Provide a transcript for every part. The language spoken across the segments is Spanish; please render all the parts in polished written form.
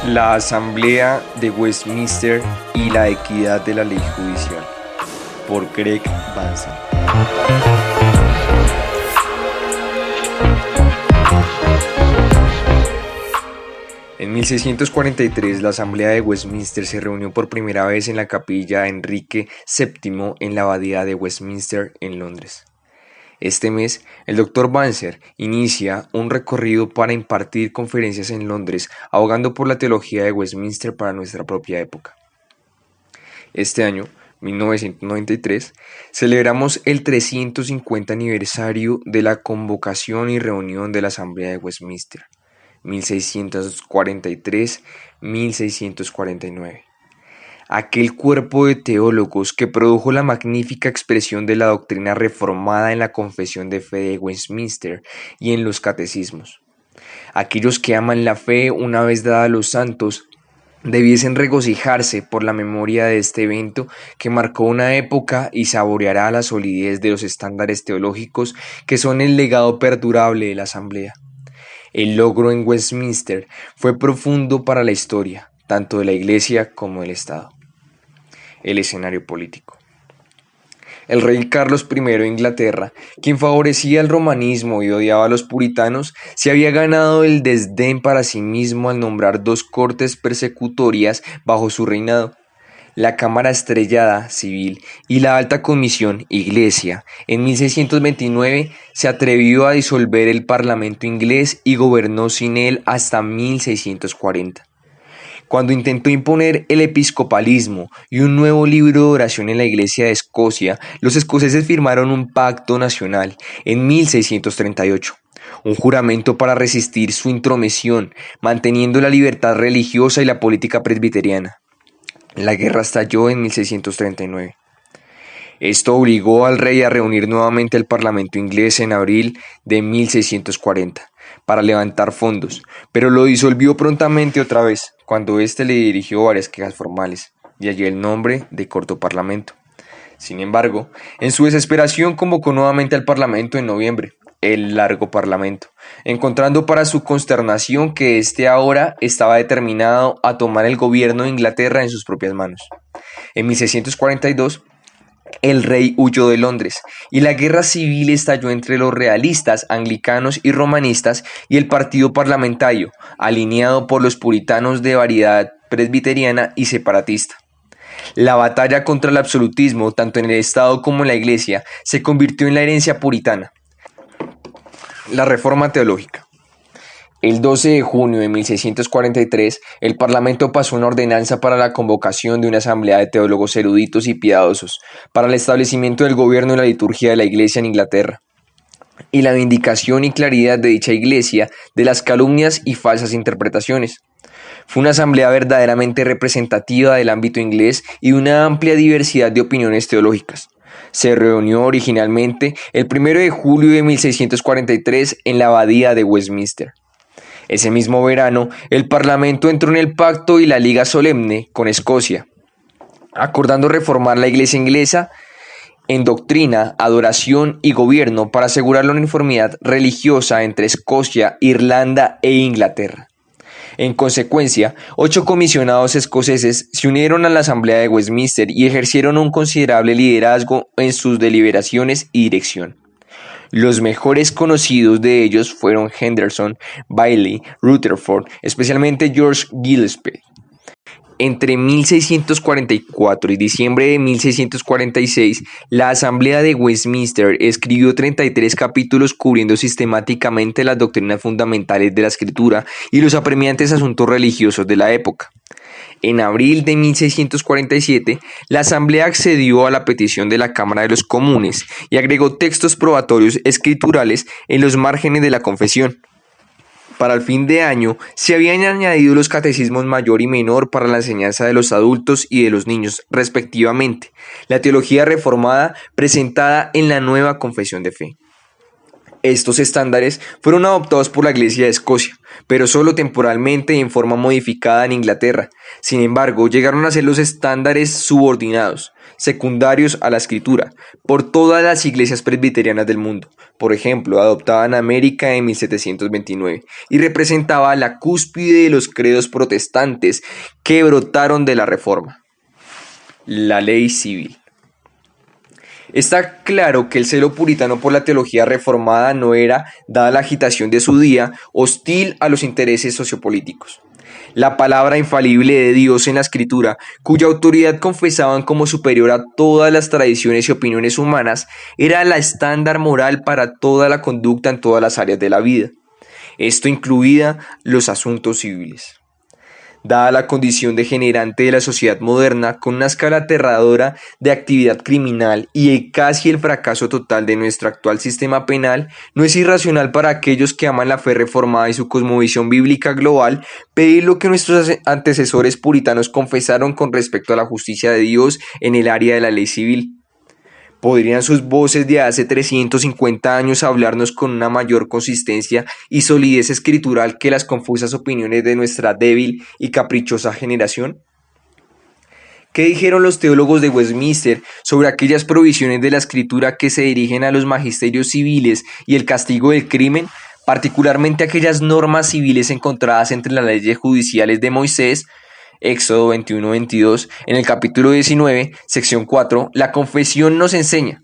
La Asamblea de Westminster y la equidad de la ley judicial, por Greg Bansal. En 1643, la Asamblea de Westminster se reunió por primera vez en la capilla Enrique VII en la abadía de Westminster, en Londres. Este mes, el Dr. Bansal inicia un recorrido para impartir conferencias en Londres, abogando por la teología de Westminster para nuestra propia época. Este año, 1993, celebramos el 350 aniversario de la convocación y reunión de la Asamblea de Westminster, 1643-1649. Aquel cuerpo de teólogos que produjo la magnífica expresión de la doctrina reformada en la Confesión de Fe de Westminster y en los catecismos. Aquellos que aman la fe una vez dada a los santos debiesen regocijarse por la memoria de este evento que marcó una época y saboreará la solidez de los estándares teológicos que son el legado perdurable de la Asamblea. El logro en Westminster fue profundo para la historia, tanto de la Iglesia como del Estado. El escenario político. El rey Carlos I de Inglaterra, quien favorecía el romanismo y odiaba a los puritanos, se había ganado el desdén para sí mismo al nombrar dos cortes persecutorias bajo su reinado: la Cámara Estrellada Civil y la Alta Comisión Iglesia. En 1629 se atrevió a disolver el Parlamento inglés y gobernó sin él hasta 1640. Cuando intentó imponer el episcopalismo y un nuevo libro de oración en la Iglesia de Escocia, los escoceses firmaron un pacto nacional en 1638, un juramento para resistir su intromisión, manteniendo la libertad religiosa y la política presbiteriana. La guerra estalló en 1639. Esto obligó al rey a reunir nuevamente el Parlamento inglés en abril de 1640 para levantar fondos, pero lo disolvió prontamente otra vez, cuando éste le dirigió varias quejas formales, de allí el nombre de Corto Parlamento. Sin embargo, en su desesperación convocó nuevamente al Parlamento en noviembre, el Largo Parlamento, encontrando para su consternación que éste ahora estaba determinado a tomar el gobierno de Inglaterra en sus propias manos. En 1642, el rey huyó de Londres y la guerra civil estalló entre los realistas, anglicanos y romanistas y el partido parlamentario, alineado por los puritanos de variedad presbiteriana y separatista. La batalla contra el absolutismo, tanto en el Estado como en la Iglesia, se convirtió en la herencia puritana. La reforma teológica. El 12 de junio de 1643, el Parlamento pasó una ordenanza para la convocación de una asamblea de teólogos eruditos y piadosos para el establecimiento del gobierno y la liturgia de la Iglesia en Inglaterra, y la vindicación y claridad de dicha Iglesia de las calumnias y falsas interpretaciones. Fue una asamblea verdaderamente representativa del ámbito inglés y de una amplia diversidad de opiniones teológicas. Se reunió originalmente el 1 de julio de 1643 en la abadía de Westminster. Ese mismo verano, el Parlamento entró en el pacto y la Liga Solemne con Escocia, acordando reformar la Iglesia inglesa en doctrina, adoración y gobierno para asegurar la uniformidad religiosa entre Escocia, Irlanda e Inglaterra. En consecuencia, 8 comisionados escoceses se unieron a la Asamblea de Westminster y ejercieron un considerable liderazgo en sus deliberaciones y dirección. Los mejores conocidos de ellos fueron Henderson, Bailey, Rutherford, especialmente George Gillespie. Entre 1644 y diciembre de 1646, la Asamblea de Westminster escribió 33 capítulos cubriendo sistemáticamente las doctrinas fundamentales de la Escritura y los apremiantes asuntos religiosos de la época. En abril de 1647, la Asamblea accedió a la petición de la Cámara de los Comunes y agregó textos probatorios escriturales en los márgenes de la confesión. Para el fin de año, se habían añadido los catecismos mayor y menor para la enseñanza de los adultos y de los niños, respectivamente, la teología reformada presentada en la nueva confesión de fe. Estos estándares fueron adoptados por la Iglesia de Escocia, pero solo temporalmente y en forma modificada en Inglaterra. Sin embargo, llegaron a ser los estándares subordinados, secundarios a la escritura por todas las iglesias presbiterianas del mundo, por ejemplo, adoptada en América en 1729, y representaba la cúspide de los credos protestantes que brotaron de la Reforma. La ley civil. Está claro que el celo puritano por la teología reformada no era, dada la agitación de su día, hostil a los intereses sociopolíticos. La palabra infalible de Dios en la Escritura, cuya autoridad confesaban como superior a todas las tradiciones y opiniones humanas, era la estándar moral para toda la conducta en todas las áreas de la vida. Esto incluía los asuntos civiles. Dada la condición degenerante de la sociedad moderna, con una escala aterradora de actividad criminal y casi el fracaso total de nuestro actual sistema penal, no es irracional para aquellos que aman la fe reformada y su cosmovisión bíblica global pedir lo que nuestros antecesores puritanos confesaron con respecto a la justicia de Dios en el área de la ley civil. ¿Podrían sus voces de hace 350 años hablarnos con una mayor consistencia y solidez escritural que las confusas opiniones de nuestra débil y caprichosa generación? ¿Qué dijeron los teólogos de Westminster sobre aquellas provisiones de la Escritura que se dirigen a los magisterios civiles y el castigo del crimen, particularmente aquellas normas civiles encontradas entre las leyes judiciales de Moisés? Éxodo 21-22, en el capítulo 19, sección 4, la confesión nos enseña: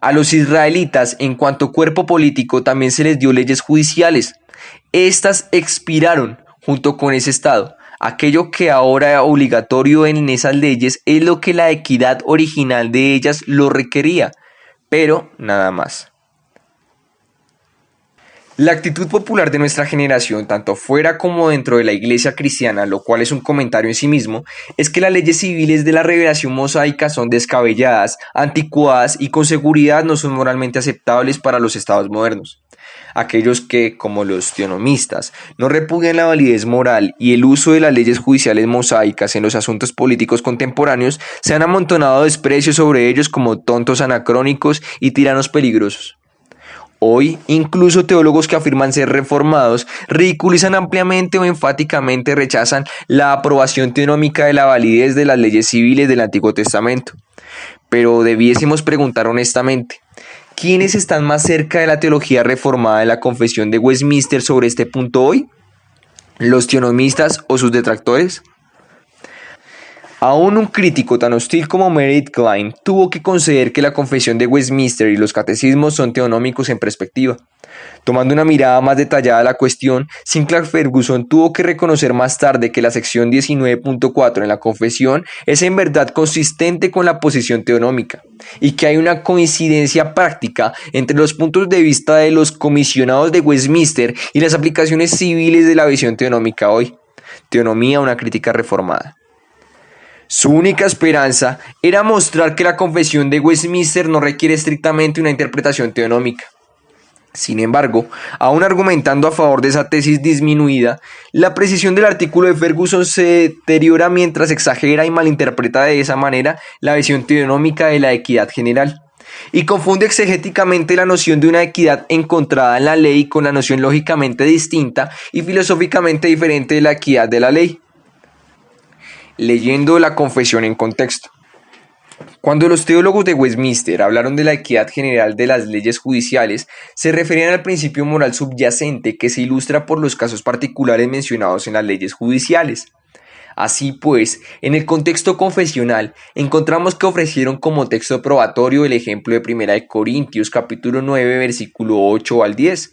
a los israelitas, en cuanto cuerpo político, también se les dio leyes judiciales. Estas expiraron junto con ese estado. Aquello que ahora era obligatorio en esas leyes es lo que la equidad original de ellas lo requería, pero nada más. La actitud popular de nuestra generación, tanto fuera como dentro de la iglesia cristiana, lo cual es un comentario en sí mismo, es que las leyes civiles de la revelación mosaica son descabelladas, anticuadas y con seguridad no son moralmente aceptables para los estados modernos. Aquellos que, como los teonomistas, no repudian la validez moral y el uso de las leyes judiciales mosaicas en los asuntos políticos contemporáneos, se han amontonado desprecios sobre ellos como tontos anacrónicos y tiranos peligrosos. Hoy, incluso teólogos que afirman ser reformados ridiculizan ampliamente o enfáticamente rechazan la aprobación teonómica de la validez de las leyes civiles del Antiguo Testamento. Pero debiésemos preguntar honestamente, ¿quiénes están más cerca de la teología reformada de la Confesión de Westminster sobre este punto hoy? ¿Los teonomistas o sus detractores? Aún un crítico tan hostil como Meredith Kline tuvo que conceder que la Confesión de Westminster y los catecismos son teonómicos en perspectiva. Tomando una mirada más detallada a la cuestión, Sinclair Ferguson tuvo que reconocer más tarde que la sección 19.4 en la Confesión es en verdad consistente con la posición teonómica, y que hay una coincidencia práctica entre los puntos de vista de los comisionados de Westminster y las aplicaciones civiles de la visión teonómica hoy. Teonomía, una crítica reformada. Su única esperanza era mostrar que la Confesión de Westminster no requiere estrictamente una interpretación teonómica. Sin embargo, aún argumentando a favor de esa tesis disminuida, la precisión del artículo de Ferguson se deteriora mientras exagera y malinterpreta de esa manera la visión teonómica de la equidad general, y confunde exegéticamente la noción de una equidad encontrada en la ley con la noción lógicamente distinta y filosóficamente diferente de la equidad de la ley. Leyendo la confesión en contexto. Cuando los teólogos de Westminster hablaron de la equidad general de las leyes judiciales, se referían al principio moral subyacente que se ilustra por los casos particulares mencionados en las leyes judiciales. Así pues, en el contexto confesional, encontramos que ofrecieron como texto probatorio el ejemplo de 1 Corintios capítulo 9, versículo 8 al 10,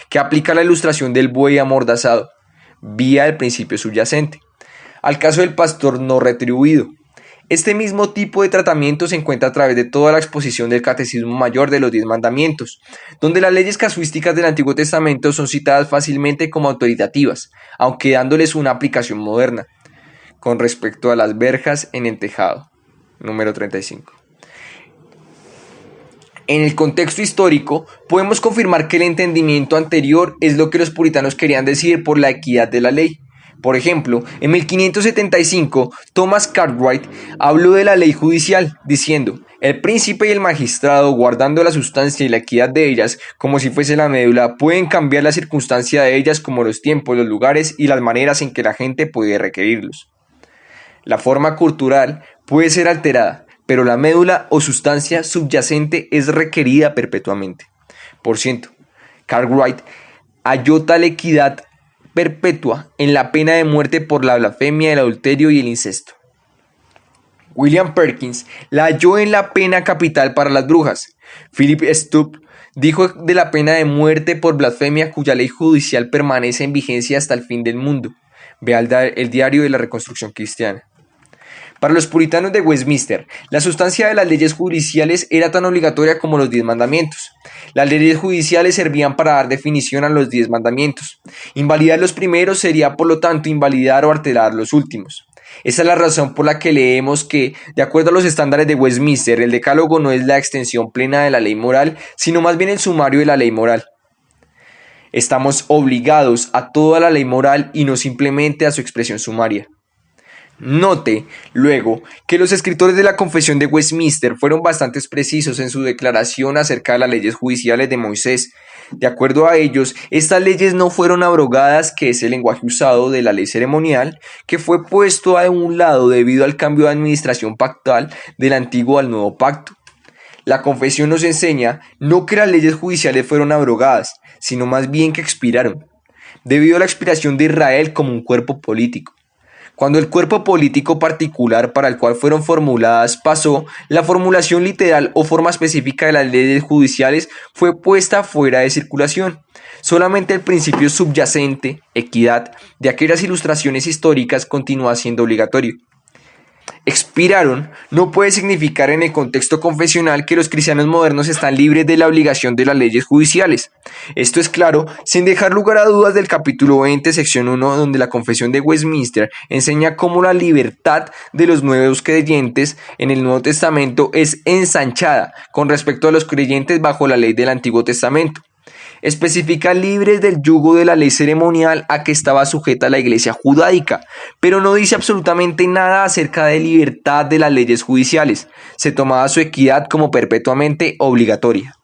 que aplica la ilustración del buey amordazado, vía el principio subyacente, al caso del pastor no retribuido. Este mismo tipo de tratamiento se encuentra a través de toda la exposición del Catecismo Mayor de los 10 Mandamientos, donde las leyes casuísticas del Antiguo Testamento son citadas fácilmente como autoritativas, aunque dándoles una aplicación moderna, con respecto a las verjas en el tejado. Número 35. En el contexto histórico, podemos confirmar que el entendimiento anterior es lo que los puritanos querían decir por la equidad de la ley. Por ejemplo, en 1575, Thomas Cartwright habló de la ley judicial, diciendo: el príncipe y el magistrado, guardando la sustancia y la equidad de ellas, como si fuese la médula, pueden cambiar la circunstancia de ellas como los tiempos, los lugares y las maneras en que la gente puede requerirlos. La forma cultural puede ser alterada, pero la médula o sustancia subyacente es requerida perpetuamente. Por ciento, Cartwright halló tal equidad perpetua en la pena de muerte por la blasfemia, el adulterio y el incesto. William Perkins la halló en la pena capital para las brujas. Philip Stubb dijo de la pena de muerte por blasfemia, cuya ley judicial permanece en vigencia hasta el fin del mundo. Vea el Diario de la Reconstrucción Cristiana. Para los puritanos de Westminster, la sustancia de las leyes judiciales era tan obligatoria como los 10 mandamientos. Las leyes judiciales servían para dar definición a los 10 mandamientos. Invalidar los primeros sería, por lo tanto, invalidar o alterar los últimos. Esa es la razón por la que leemos que, de acuerdo a los estándares de Westminster, el decálogo no es la extensión plena de la ley moral, sino más bien el sumario de la ley moral. Estamos obligados a toda la ley moral y no simplemente a su expresión sumaria. Note, luego, que los escritores de la Confesión de Westminster fueron bastante precisos en su declaración acerca de las leyes judiciales de Moisés. De acuerdo a ellos, estas leyes no fueron abrogadas, que es el lenguaje usado de la ley ceremonial, que fue puesto a un lado debido al cambio de administración pactual del antiguo al nuevo pacto. La Confesión nos enseña no que las leyes judiciales fueron abrogadas, sino más bien que expiraron, debido a la expiración de Israel como un cuerpo político. Cuando el cuerpo político particular para el cual fueron formuladas pasó, la formulación literal o forma específica de las leyes judiciales fue puesta fuera de circulación. Solamente el principio subyacente, equidad, de aquellas ilustraciones históricas continúa siendo obligatorio. Expiraron no puede significar en el contexto confesional que los cristianos modernos están libres de la obligación de las leyes judiciales. Esto es claro, sin dejar lugar a dudas del capítulo 20, sección 1, donde la Confesión de Westminster enseña cómo la libertad de los nuevos creyentes en el Nuevo Testamento es ensanchada con respecto a los creyentes bajo la ley del Antiguo Testamento. Especifica libres del yugo de la ley ceremonial a que estaba sujeta la iglesia judaica, pero no dice absolutamente nada acerca de libertad de las leyes judiciales. Se tomaba su equidad como perpetuamente obligatoria.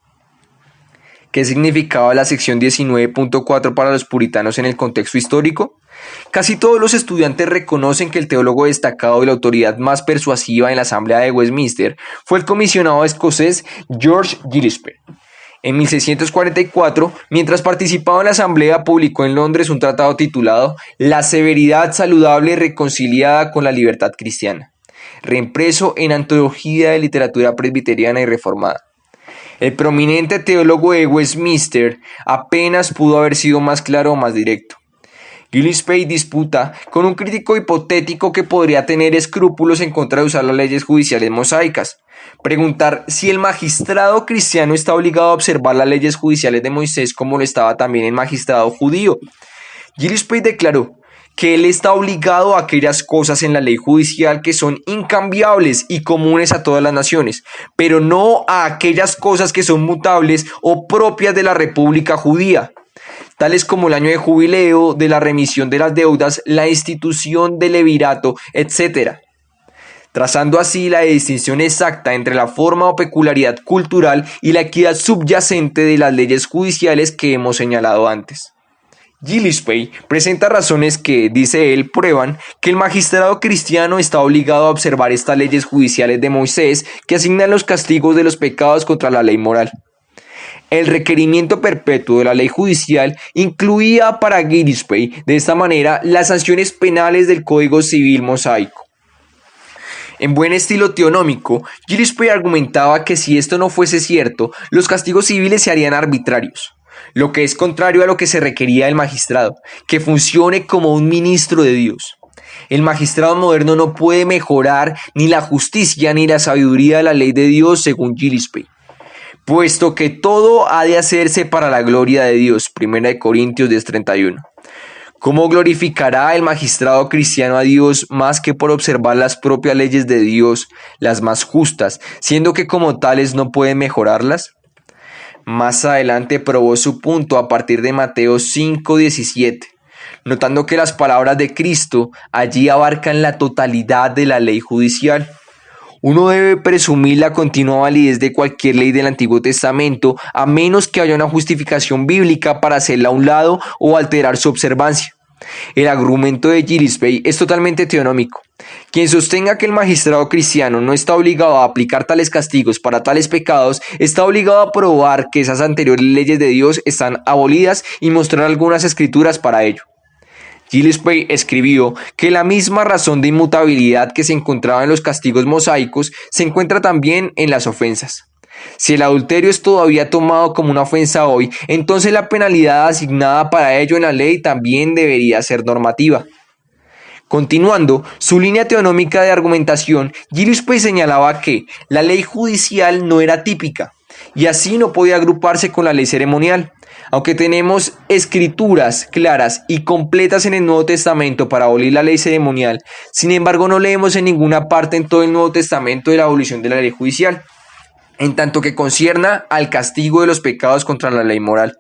¿Qué significaba la sección 19.4 para los puritanos en el contexto histórico? Casi todos los estudiantes reconocen que el teólogo destacado y la autoridad más persuasiva en la Asamblea de Westminster fue el comisionado escocés George Gillespie. En 1644, mientras participaba en la asamblea, publicó en Londres un tratado titulado La severidad saludable y reconciliada con la libertad cristiana, reimpreso en Antología de Literatura Presbiteriana y Reformada. El prominente teólogo de Westminster apenas pudo haber sido más claro o más directo. Gillespie disputa con un crítico hipotético que podría tener escrúpulos en contra de usar las leyes judiciales mosaicas. Preguntar si el magistrado cristiano está obligado a observar las leyes judiciales de Moisés como lo estaba también el magistrado judío. Gillespie declaró que él está obligado a aquellas cosas en la ley judicial que son incambiables y comunes a todas las naciones, pero no a aquellas cosas que son mutables o propias de la República Judía, tales como el año de jubileo, de la remisión de las deudas, la institución del levirato, etc., trazando así la distinción exacta entre la forma o peculiaridad cultural y la equidad subyacente de las leyes judiciales que hemos señalado antes. Gillespie presenta razones que, dice él, prueban que el magistrado cristiano está obligado a observar estas leyes judiciales de Moisés que asignan los castigos de los pecados contra la ley moral. El requerimiento perpetuo de la ley judicial incluía para Gillespie, de esta manera, las sanciones penales del Código Civil mosaico. En buen estilo teonómico, Gillespie argumentaba que si esto no fuese cierto, los castigos civiles se harían arbitrarios, lo que es contrario a lo que se requería del magistrado, que funcione como un ministro de Dios. El magistrado moderno no puede mejorar ni la justicia ni la sabiduría de la ley de Dios según Gillespie, puesto que todo ha de hacerse para la gloria de Dios. 1 Corintios 10:31. ¿Cómo glorificará el magistrado cristiano a Dios más que por observar las propias leyes de Dios, las más justas, siendo que como tales no pueden mejorarlas? Más adelante probó su punto a partir de Mateo 5:17, notando que las palabras de Cristo allí abarcan la totalidad de la ley judicial. Uno debe presumir la continua validez de cualquier ley del Antiguo Testamento, a menos que haya una justificación bíblica para hacerla a un lado o alterar su observancia. El argumento de Gillespie es totalmente teonómico. Quien sostenga que el magistrado cristiano no está obligado a aplicar tales castigos para tales pecados, está obligado a probar que esas anteriores leyes de Dios están abolidas y mostrar algunas escrituras para ello. Gillespie escribió que la misma razón de inmutabilidad que se encontraba en los castigos mosaicos se encuentra también en las ofensas. Si el adulterio es todavía tomado como una ofensa hoy, entonces la penalidad asignada para ello en la ley también debería ser normativa. Continuando su línea teonómica de argumentación, Gillespie señalaba que la ley judicial no era típica y así no podía agruparse con la ley ceremonial. Aunque tenemos escrituras claras y completas en el Nuevo Testamento para abolir la ley ceremonial, sin embargo no leemos en ninguna parte en todo el Nuevo Testamento de la abolición de la ley judicial, en tanto que concierna al castigo de los pecados contra la ley moral.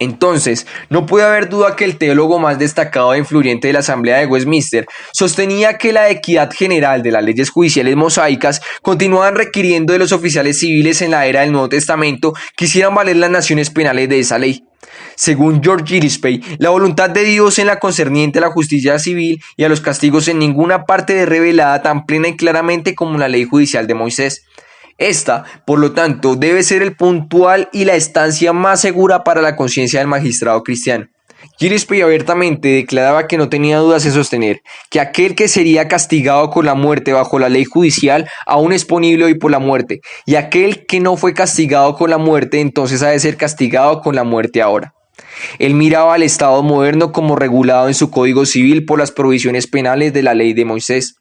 Entonces, no puede haber duda que el teólogo más destacado e influyente de la Asamblea de Westminster sostenía que la equidad general de las leyes judiciales mosaicas continuaban requiriendo de los oficiales civiles en la era del Nuevo Testamento que hicieran valer las naciones penales de esa ley. Según George Gillespie, la voluntad de Dios en la concerniente a la justicia civil y a los castigos en ninguna parte es revelada tan plena y claramente como la ley judicial de Moisés. Esta, por lo tanto, debe ser el puntual y la estancia más segura para la conciencia del magistrado cristiano. Gillespie abiertamente declaraba que no tenía dudas en sostener que aquel que sería castigado con la muerte bajo la ley judicial aún es punible hoy por la muerte, y aquel que no fue castigado con la muerte entonces ha de ser castigado con la muerte ahora. Él miraba al Estado moderno como regulado en su Código Civil por las provisiones penales de la ley de Moisés.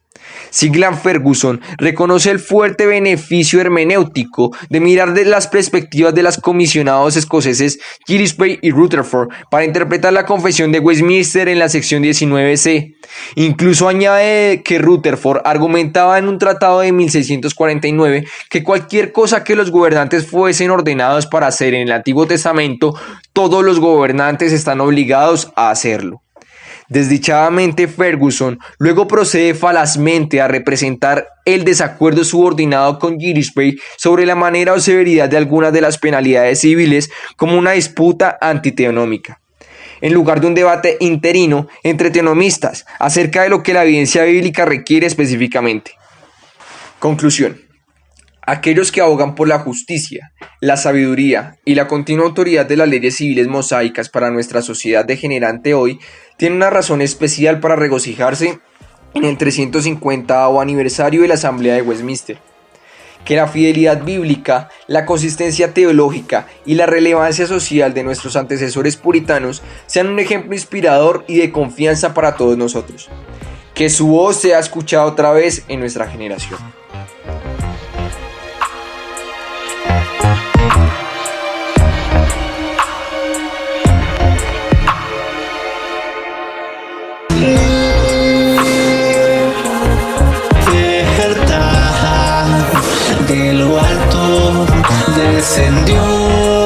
Sigland Ferguson reconoce el fuerte beneficio hermenéutico de mirar de las perspectivas de los comisionados escoceses Gillespie y Rutherford para interpretar la Confesión de Westminster en la sección 19c. Incluso añade que Rutherford argumentaba en un tratado de 1649 que cualquier cosa que los gobernantes fuesen ordenados para hacer en el Antiguo Testamento, todos los gobernantes están obligados a hacerlo. Desdichadamente Ferguson luego procede falazmente a representar el desacuerdo subordinado con Gillespie sobre la manera o severidad de algunas de las penalidades civiles como una disputa antiteonómica, en lugar de un debate interino entre teonomistas acerca de lo que la evidencia bíblica requiere específicamente. Conclusión. Aquellos que abogan por la justicia, la sabiduría y la continua autoridad de las leyes civiles mosaicas para nuestra sociedad degenerante hoy tienen una razón especial para regocijarse en el 350º aniversario de la Asamblea de Westminster. Que la fidelidad bíblica, la consistencia teológica y la relevancia social de nuestros antecesores puritanos sean un ejemplo inspirador y de confianza para todos nosotros. Que su voz sea escuchada otra vez en nuestra generación. De lo alto descendió.